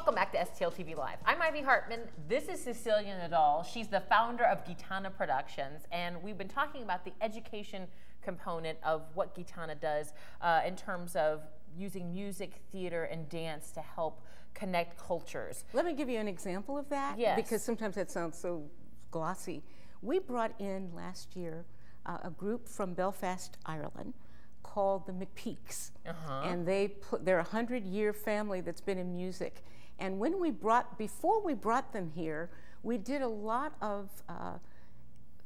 welcome back to STL TV Live. I'm Ivy Hartman. This is Cecilia Nadal. She's the founder of Gitana Productions, and we've been talking about the education component of what Gitana does in terms of using music, theater, and dance to help connect cultures. Let me give you an example of that, yes, because sometimes that sounds so glossy. We brought in last year a group from Belfast, Ireland, called the McPeaks, and they're a 100-year family that's been in music. And before we brought them here, we did a lot of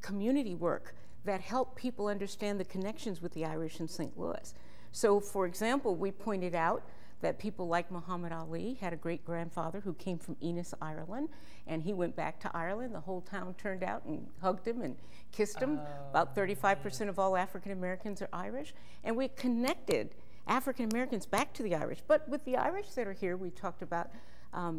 community work that helped people understand the connections with the Irish in St. Louis. So, for example, we pointed out that people like Muhammad Ali had a great-grandfather who came from Ennis, Ireland, and he went back to Ireland. The whole town turned out and hugged him and kissed him. About 35% of all African Americans are Irish. And we connected African Americans back to the Irish. But with the Irish that are here, we talked about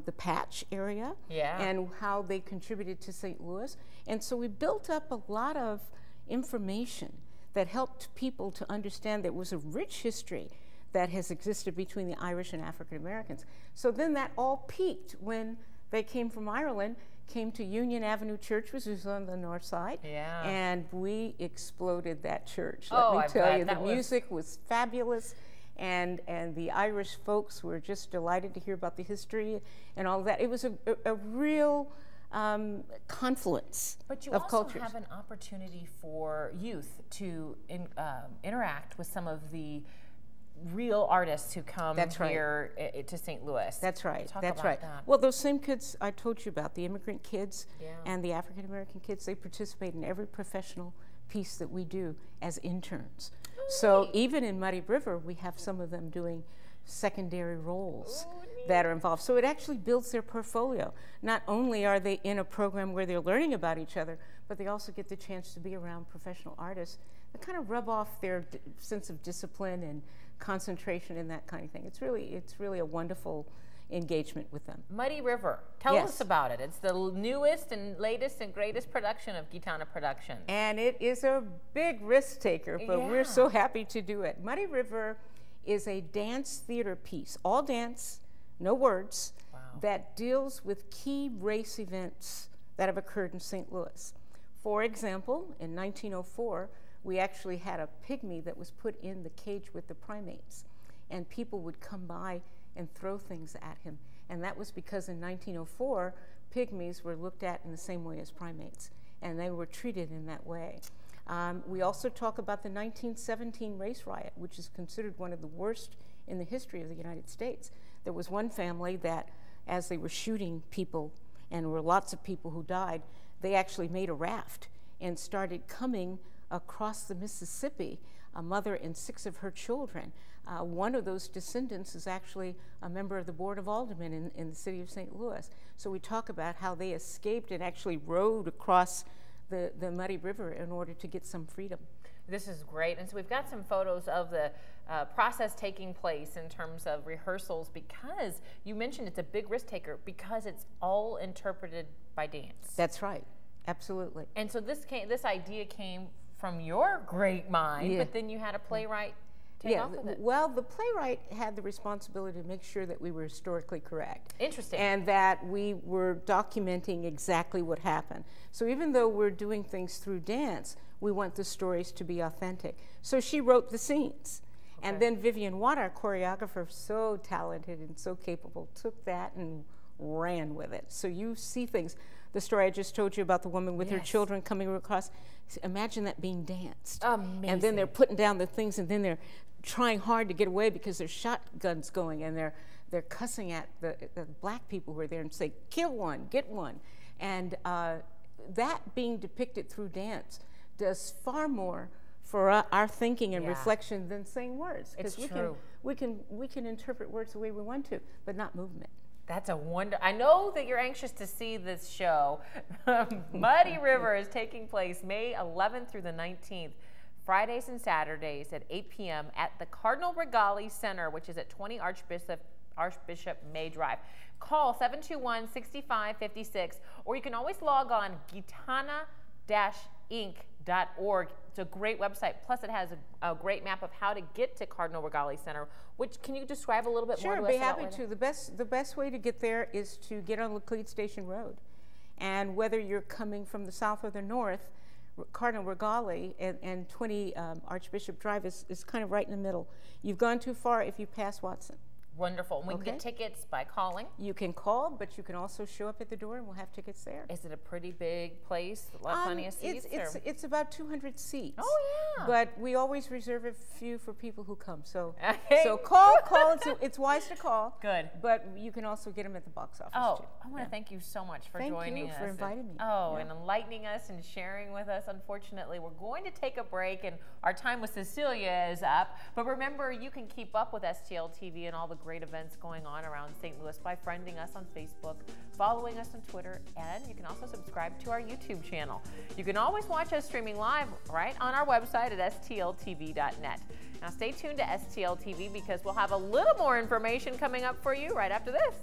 the Patch area and how they contributed to St. Louis. And so we built up a lot of information that helped people to understand there was a rich history that has existed between the Irish and African Americans. So then that all peaked when they came from Ireland, came to Union Avenue Church, which was on the north side, and we exploded that church. Let me tell you, the music was fabulous, and the Irish folks were just delighted to hear about the history and all of that. It was a real confluence of cultures. But you also have an opportunity for youth to interact with some of the real artists who come here to St. Louis. That's right. Talk That's about right. that. Well, those same kids I told you about, the immigrant kids and the African American kids, they participate in every professional piece that we do as interns. So even in Muddy River, we have some of them doing secondary roles that are involved. So it actually builds their portfolio. Not only are they in a program where they're learning about each other, but they also get the chance to be around professional artists that kind of rub off their sense of discipline and concentration and that kind of thing. It's really a wonderful engagement with them. Muddy River, tell us about it. It's the newest and latest and greatest production of Gitana Productions. And it is a big risk taker, but we're so happy to do it. Muddy River is a dance theater piece, all dance, no words, that deals with key race events that have occurred in St. Louis. For example, in 1904, we actually had a pygmy that was put in the cage with the primates, and people would come by and throw things at him. And that was because in 1904, pygmies were looked at in the same way as primates, and they were treated in that way. We also talk about the 1917 race riot, which is considered one of the worst in the history of the United States. There was one family that, as they were shooting people, and there were lots of people who died, they actually made a raft and started coming across the Mississippi, a mother and 6 of her children. One of those descendants is actually a member of the Board of Aldermen in the city of St. Louis. So we talk about how they escaped and actually rowed across the Muddy River in order to get some freedom. This is great. And so we've got some photos of the process taking place in terms of rehearsals, because you mentioned it's a big risk taker because it's all interpreted by dance. That's right. Absolutely. And so this idea came from your great mind, but then you had a playwright take off with it. Well, the playwright had the responsibility to make sure that we were historically correct. Interesting. And that we were documenting exactly what happened. So even though we're doing things through dance, we want the stories to be authentic. So she wrote the scenes. And then Vivian Watt, our choreographer, so talented and so capable, took that and ran with it. So you see things. The story I just told you about the woman with her children coming across, imagine that being danced. Amazing. And then they're putting down the things, and then they're trying hard to get away because there's shotguns going, and they're cussing at the black people who are there and say, kill one, get one. And that being depicted through dance does far more for our thinking and reflection than saying words. It's true. We can interpret words the way we want to, but not movement. That's a wonder. I know that you're anxious to see this show. Muddy River is taking place May 11th through the 19th, Fridays and Saturdays at 8 p.m. at the Cardinal Rigali Center, which is at 20 Archbishop May Drive. Call 721-6556, or you can always log on gitana.com. cardinal-inc.org. It's a great website. Plus, it has a great map of how to get to Cardinal Rigali Center. Which, can you describe a little bit more to us? Sure, be happy to. The best way to get there is to get on Laclede Station Road. And whether you're coming from the south or the north, Cardinal Rigali and 20 Archbishop Drive is kind of right in the middle. You've gone too far if you pass Watson. Wonderful. And we can get tickets by calling. You can call, but you can also show up at the door and we'll have tickets there. Is it a pretty big place? Plenty of seats? It's about 200 seats. Oh, yeah. But we always reserve a few for people who come. So so call. It's wise to call. Good. But you can also get them at the box office, too. I want to thank you so much for joining us. Thank you for inviting me. And enlightening us and sharing with us. Unfortunately, we're going to take a break, and our time with Cecilia is up. But remember, you can keep up with STL TV and all the great events going on around St. Louis by friending us on Facebook, following us on Twitter, and you can also subscribe to our YouTube channel. You can always watch us streaming live right on our website at stltv.net. Now stay tuned to STL TV because we'll have a little more information coming up for you right after this.